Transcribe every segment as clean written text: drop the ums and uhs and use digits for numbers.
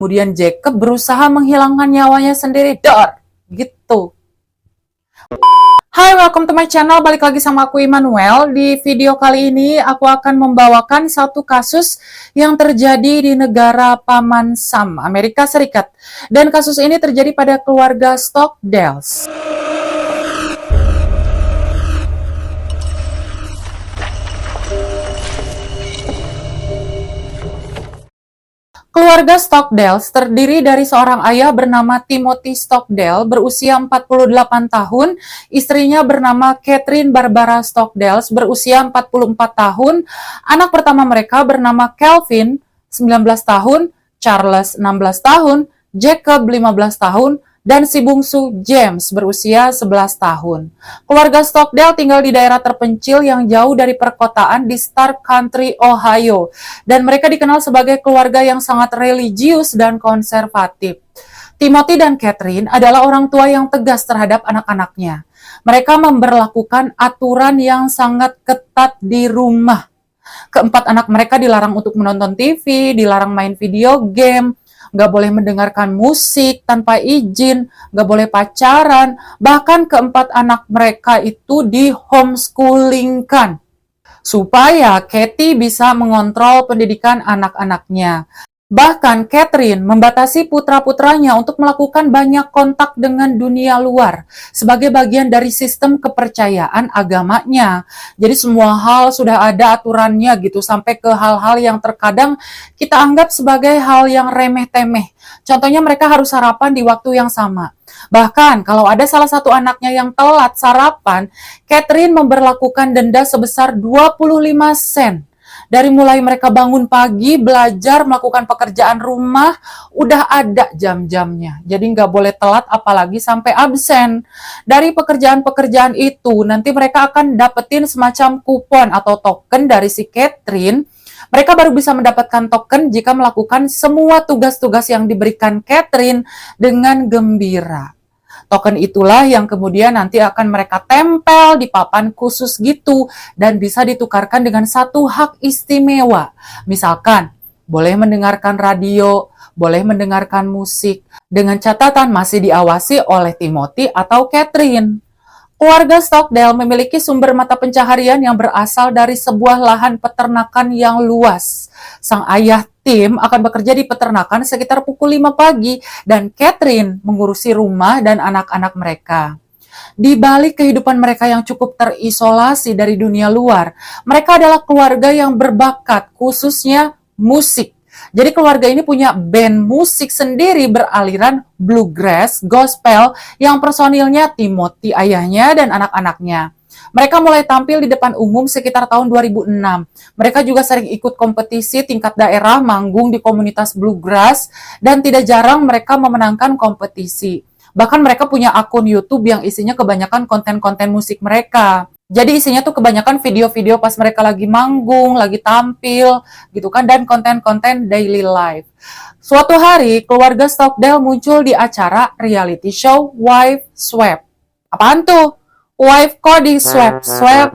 Kemudian Jacob berusaha menghilangkan nyawanya sendiri. Dar! Gitu. Hai, welcome to my channel. Balik lagi sama aku Immanuel. Di video kali ini aku akan membawakan satu kasus yang terjadi di negara Paman Sam, Amerika Serikat. Dan kasus ini terjadi pada keluarga Stockdales. Keluarga Stockdales terdiri dari seorang ayah bernama Timothy Stockdale berusia 48 tahun, istrinya bernama Catherine Barbara Stockdales berusia 44 tahun, anak pertama mereka bernama Calvin 19 tahun, Charles 16 tahun, Jacob 15 tahun, dan si bungsu James berusia 11 tahun. Keluarga Stockdale tinggal di daerah terpencil yang jauh dari perkotaan di Stark Country, Ohio. Dan mereka dikenal sebagai keluarga yang sangat religius dan konservatif. Timothy dan Catherine adalah orang tua yang tegas terhadap anak-anaknya. Mereka memberlakukan aturan yang sangat ketat di rumah. Keempat anak mereka dilarang untuk menonton TV, dilarang main video game, nggak boleh mendengarkan musik tanpa izin, nggak boleh pacaran, bahkan keempat anak mereka itu di homeschoolingkan supaya Katie bisa mengontrol pendidikan anak-anaknya. Bahkan Catherine membatasi putra-putranya untuk melakukan banyak kontak dengan dunia luar sebagai bagian dari sistem kepercayaan agamanya. Jadi semua hal sudah ada aturannya gitu, sampai ke hal-hal yang terkadang kita anggap sebagai hal yang remeh-temeh. Contohnya mereka harus sarapan di waktu yang sama. Bahkan kalau ada salah satu anaknya yang telat sarapan, Catherine memberlakukan denda sebesar 25 sen. Dari mulai mereka bangun pagi, belajar, melakukan pekerjaan rumah, udah ada jam-jamnya. Jadi nggak boleh telat, apalagi sampai absen. Dari pekerjaan-pekerjaan itu, nanti mereka akan dapetin semacam kupon atau token dari si Catherine. Mereka baru bisa mendapatkan token jika melakukan semua tugas-tugas yang diberikan Catherine dengan gembira. Token itulah yang kemudian nanti akan mereka tempel di papan khusus gitu dan bisa ditukarkan dengan satu hak istimewa. Misalkan, boleh mendengarkan radio, boleh mendengarkan musik, dengan catatan masih diawasi oleh Timothy atau Catherine. Keluarga Stockdale memiliki sumber mata pencaharian yang berasal dari sebuah lahan peternakan yang luas. Sang ayah Tim akan bekerja di peternakan sekitar pukul 5 pagi dan Catherine mengurusi rumah dan anak-anak mereka. Di balik kehidupan mereka yang cukup terisolasi dari dunia luar, mereka adalah keluarga yang berbakat, khususnya musik. Jadi keluarga ini punya band musik sendiri beraliran bluegrass, gospel, yang personilnya Timothy ayahnya dan anak-anaknya. Mereka mulai tampil di depan umum sekitar tahun 2006. Mereka juga sering ikut kompetisi tingkat daerah, manggung di komunitas bluegrass, dan tidak jarang mereka memenangkan kompetisi. Bahkan mereka punya akun YouTube yang isinya kebanyakan konten-konten musik mereka. Jadi isinya tuh kebanyakan video-video pas mereka lagi manggung, lagi tampil, gitu kan, dan konten-konten daily life. Suatu hari, keluarga Stockdale muncul di acara reality show Wife Swap. Apaan tuh? Wife kok di swap-swap?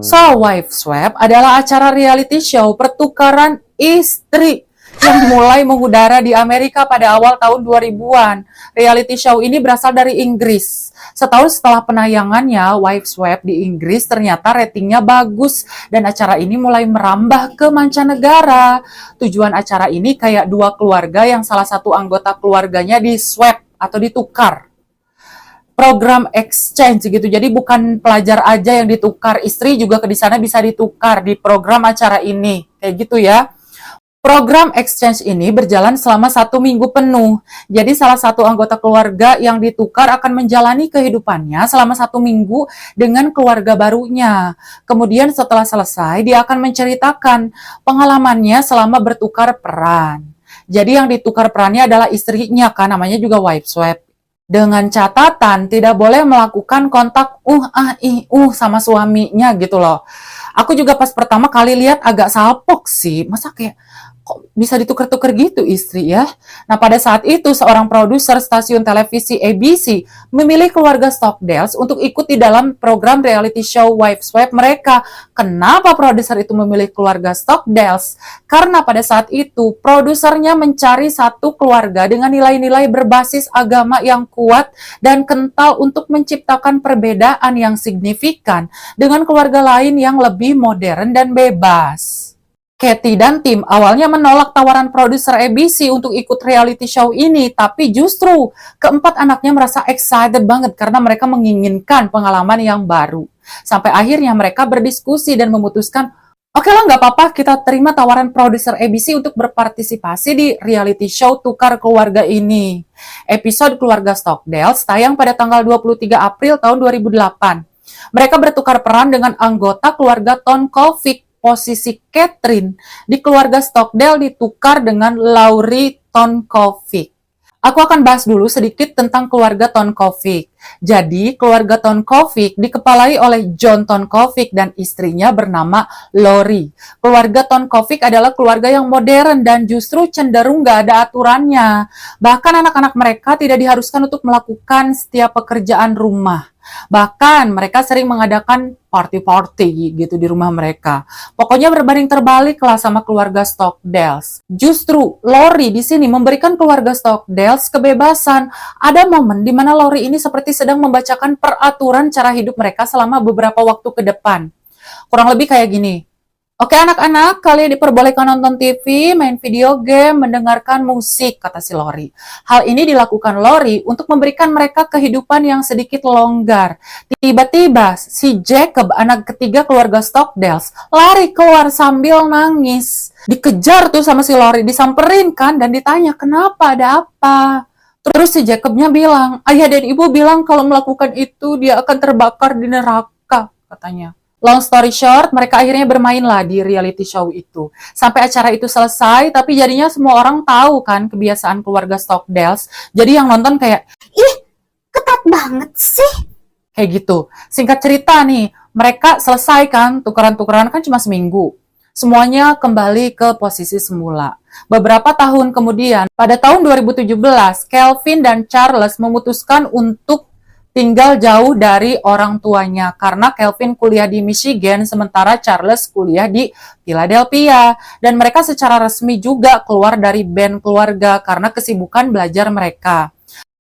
So, Wife Swap adalah acara reality show pertukaran istri yang mulai mengudara di Amerika pada awal tahun 2000-an. Reality show ini berasal dari Inggris. Setahun setelah penayangannya, Wife Swap di Inggris ternyata ratingnya bagus dan acara ini mulai merambah ke mancanegara. Tujuan acara ini kayak dua keluarga yang salah satu anggota keluarganya di swap atau ditukar. Program exchange gitu. Jadi bukan pelajar aja yang ditukar, istri juga di sana bisa ditukar di program acara ini. Kayak gitu ya. Program exchange ini berjalan selama 1 minggu penuh. Jadi salah satu anggota keluarga yang ditukar akan menjalani kehidupannya selama 1 minggu dengan keluarga barunya. Kemudian setelah selesai, dia akan menceritakan pengalamannya selama bertukar peran. Jadi yang ditukar perannya adalah istrinya kan, namanya juga wife swap. Dengan catatan tidak boleh melakukan kontak sama suaminya gitu loh. Aku juga pas pertama kali lihat agak salpok sih. Masa kayak kok bisa ditukar-tukar gitu istri ya? Nah, pada saat itu seorang produser stasiun televisi ABC memilih keluarga Stockdale untuk ikut di dalam program reality show Wives Web mereka. Kenapa produser itu memilih keluarga Stockdale? Karena pada saat itu produsernya mencari satu keluarga dengan nilai-nilai berbasis agama yang kuat dan kental untuk menciptakan perbedaan yang signifikan dengan keluarga lain yang lebih modern dan bebas. Katie dan tim awalnya menolak tawaran produser ABC untuk ikut reality show ini, tapi justru keempat anaknya merasa excited banget karena mereka menginginkan pengalaman yang baru. Sampai akhirnya mereka berdiskusi dan memutuskan, oke lah nggak apa-apa kita terima tawaran produser ABC untuk berpartisipasi di reality show Tukar Keluarga ini. Episode Keluarga Stockdale tayang pada tanggal 23 April tahun 2008. Mereka bertukar peran dengan anggota keluarga Tom Kovic. Posisi Catherine di keluarga Stockdale ditukar dengan Laurie Tonkovic. Aku akan bahas dulu sedikit tentang keluarga Tonkovic. Jadi, keluarga Tonkovic dikepalai oleh John Tonkovic dan istrinya bernama Laurie. Keluarga Tonkovic adalah keluarga yang modern dan justru cenderung nggak ada aturannya. Bahkan anak-anak mereka tidak diharuskan untuk melakukan setiap pekerjaan rumah. Bahkan mereka sering mengadakan party-party gitu di rumah mereka. Pokoknya berbanding terbalik lah sama keluarga Stockdale. Justru Laurie di sini memberikan keluarga Stockdale kebebasan. Ada momen di mana Laurie ini seperti sedang membacakan peraturan cara hidup mereka selama beberapa waktu ke depan. Kurang lebih kayak gini. Oke anak-anak, kalian diperbolehkan nonton TV, main video game, mendengarkan musik, kata si Laurie. Hal ini dilakukan Laurie untuk memberikan mereka kehidupan yang sedikit longgar. Tiba-tiba, si Jacob, anak ketiga keluarga Stockdale, lari keluar sambil nangis. Dikejar tuh sama si Laurie, disamperin kan, dan ditanya, kenapa, ada apa? Terus si Jacobnya bilang, ayah dan ibu bilang kalau melakukan itu dia akan terbakar di neraka, katanya. Long story short, mereka akhirnya bermainlah di reality show itu. Sampai acara itu selesai, tapi jadinya semua orang tahu kan kebiasaan keluarga Stockdale. Jadi yang nonton kayak, ih, ketat banget sih. Kayak gitu. Singkat cerita nih, mereka selesai kan, tukeran-tukeran kan cuma seminggu. Semuanya kembali ke posisi semula. Beberapa tahun kemudian, pada tahun 2017, Kelvin dan Charles memutuskan untuk tinggal jauh dari orang tuanya karena Kelvin kuliah di Michigan sementara Charles kuliah di Philadelphia dan mereka secara resmi juga keluar dari band keluarga karena kesibukan belajar mereka.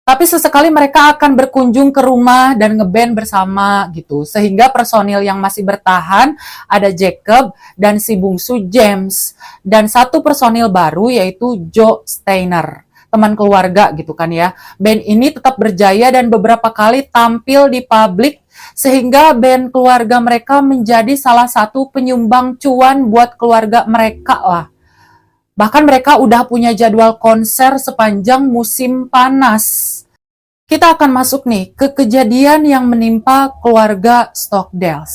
Tapi sesekali mereka akan berkunjung ke rumah dan ngeband bersama gitu. Sehingga personil yang masih bertahan ada Jacob dan si bungsu James dan satu personil baru yaitu Joe Steiner. Teman keluarga gitu kan ya. Band ini tetap berjaya dan beberapa kali tampil di publik sehingga band keluarga mereka menjadi salah satu penyumbang cuan buat keluarga mereka lah. Bahkan mereka udah punya jadwal konser sepanjang musim panas. Kita akan masuk nih ke kejadian yang menimpa keluarga Stockdale.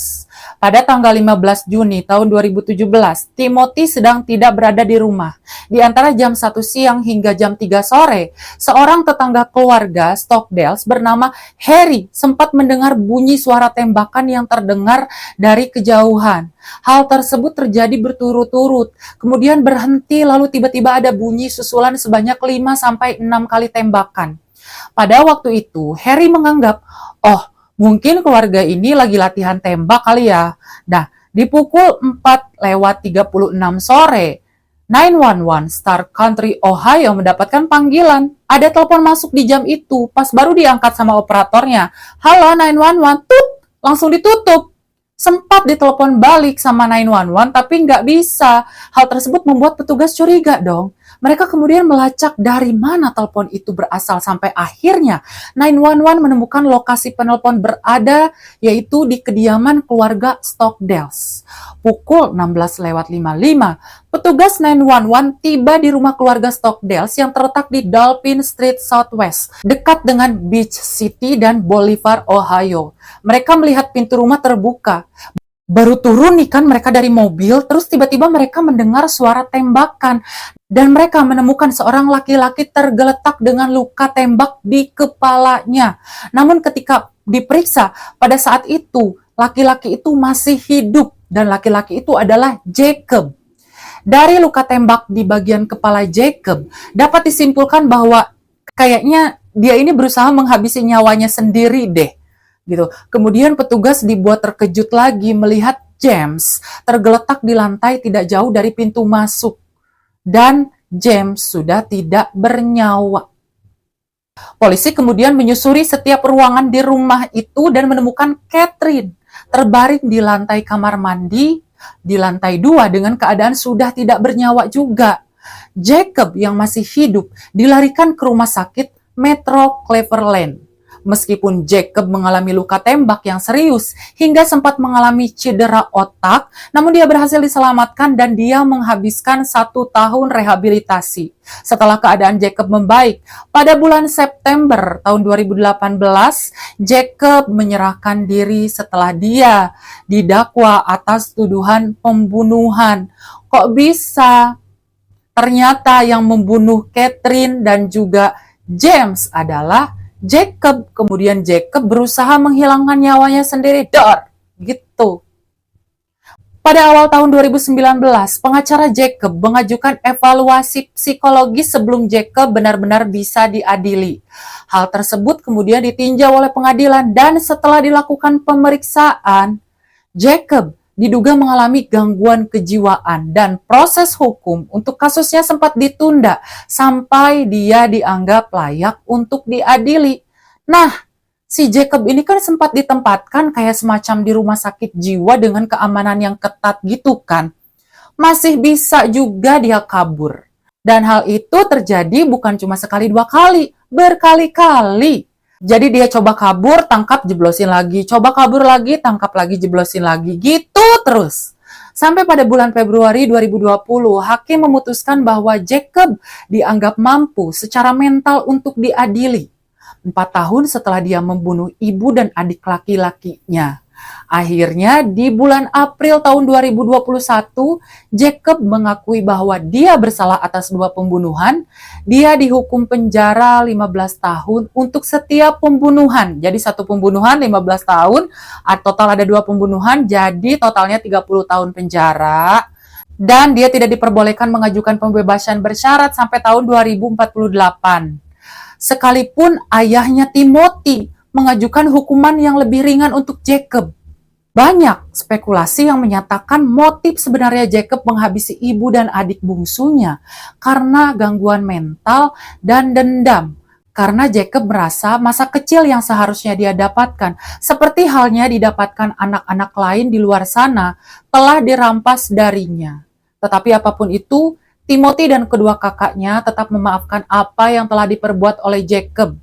Pada tanggal 15 Juni tahun 2017, Timothy sedang tidak berada di rumah. Di antara jam 1 siang hingga jam 3 sore, seorang tetangga keluarga Stockdale bernama Harry sempat mendengar bunyi suara tembakan yang terdengar dari kejauhan. Hal tersebut terjadi berturut-turut, kemudian berhenti lalu tiba-tiba ada bunyi susulan sebanyak 5-6 kali tembakan. Pada waktu itu, Harry menganggap, oh, mungkin keluarga ini lagi latihan tembak kali ya. Nah, di pukul 4:36 sore, 911 Star Country, Ohio mendapatkan panggilan. Ada telepon masuk di jam itu, pas baru diangkat sama operatornya. Halo 911, tut, langsung ditutup. Sempat ditelepon balik sama 911, tapi nggak bisa. Hal tersebut membuat petugas curiga dong. Mereka kemudian melacak dari mana telepon itu berasal sampai akhirnya 911 menemukan lokasi penelpon berada yaitu di kediaman keluarga Stockdale. Pukul 16:55, petugas 911 tiba di rumah keluarga Stockdale yang terletak di Dolphin Street Southwest, dekat dengan Beach City dan Bolivar, Ohio. Mereka melihat pintu rumah terbuka. Baru turun nih kan mereka dari mobil, terus tiba-tiba mereka mendengar suara tembakan. Dan mereka menemukan seorang laki-laki tergeletak dengan luka tembak di kepalanya. Namun ketika diperiksa, pada saat itu laki-laki itu masih hidup dan laki-laki itu adalah Jacob. Dari luka tembak di bagian kepala Jacob, dapat disimpulkan bahwa kayaknya dia ini berusaha menghabisi nyawanya sendiri deh. Gitu. Kemudian petugas dibuat terkejut lagi melihat James tergeletak di lantai tidak jauh dari pintu masuk. Dan James sudah tidak bernyawa. Polisi kemudian menyusuri setiap ruangan di rumah itu dan menemukan Catherine terbaring di lantai kamar mandi di lantai 2 dengan keadaan sudah tidak bernyawa juga. Jacob yang masih hidup dilarikan ke rumah sakit Metro Cleveland. Meskipun Jacob mengalami luka tembak yang serius hingga sempat mengalami cedera otak, namun dia berhasil diselamatkan dan dia menghabiskan 1 tahun rehabilitasi. Setelah keadaan Jacob membaik, pada bulan September tahun 2018, Jacob menyerahkan diri setelah dia didakwa atas tuduhan pembunuhan. Kok bisa? Ternyata yang membunuh Catherine dan juga James adalah Jacob. Kemudian Jacob berusaha menghilangkan nyawanya sendiri. Gitu. Pada awal tahun 2019, pengacara Jacob mengajukan evaluasi psikologis sebelum Jacob benar-benar bisa diadili. Hal tersebut kemudian ditinjau oleh pengadilan dan setelah dilakukan pemeriksaan, Jacob diduga mengalami gangguan kejiwaan dan proses hukum untuk kasusnya sempat ditunda sampai dia dianggap layak untuk diadili. Nah, si Jacob ini kan sempat ditempatkan kayak semacam di rumah sakit jiwa dengan keamanan yang ketat gitu kan. Masih bisa juga dia kabur. Dan hal itu terjadi bukan cuma sekali 2 kali, berkali-kali. Jadi dia coba kabur, tangkap, jeblosin lagi. Coba kabur lagi, tangkap lagi, jeblosin lagi. Gitu terus. Sampai pada bulan Februari 2020, hakim memutuskan bahwa Jacob dianggap mampu secara mental untuk diadili. 4 tahun setelah dia membunuh ibu dan adik laki-lakinya. Akhirnya di bulan April tahun 2021, Jacob mengakui bahwa dia bersalah atas 2 pembunuhan. Dia dihukum penjara 15 tahun untuk setiap pembunuhan. Jadi 1 pembunuhan 15 tahun, total ada 2 pembunuhan, jadi totalnya 30 tahun penjara. Dan dia tidak diperbolehkan mengajukan pembebasan bersyarat sampai tahun 2048. Sekalipun ayahnya Timothy mengajukan hukuman yang lebih ringan untuk Jacob. Banyak spekulasi yang menyatakan motif sebenarnya Jacob menghabisi ibu dan adik bungsunya karena gangguan mental dan dendam. Karena Jacob merasa masa kecil yang seharusnya dia dapatkan, seperti halnya didapatkan anak-anak lain di luar sana, telah dirampas darinya. Tetapi apapun itu, Timothy dan kedua kakaknya tetap memaafkan apa yang telah diperbuat oleh Jacob.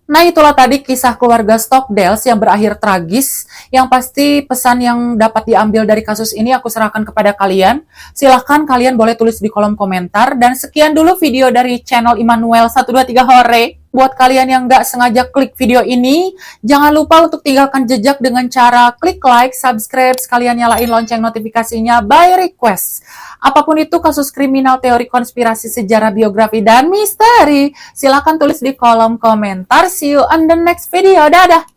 Nah, itulah tadi kisah keluarga Stockdale yang berakhir tragis. Yang pasti pesan yang dapat diambil dari kasus ini aku serahkan kepada kalian. Silahkan kalian boleh tulis di kolom komentar. Dan sekian dulu video dari channel Immanuel 123 Hore. Buat kalian yang nggak sengaja klik video ini, jangan lupa untuk tinggalkan jejak dengan cara klik like, subscribe, sekalian nyalain lonceng notifikasinya by request. Apapun itu kasus kriminal, teori konspirasi, sejarah, biografi, dan misteri, silahkan tulis di kolom komentar. See you on the next video. Dadah!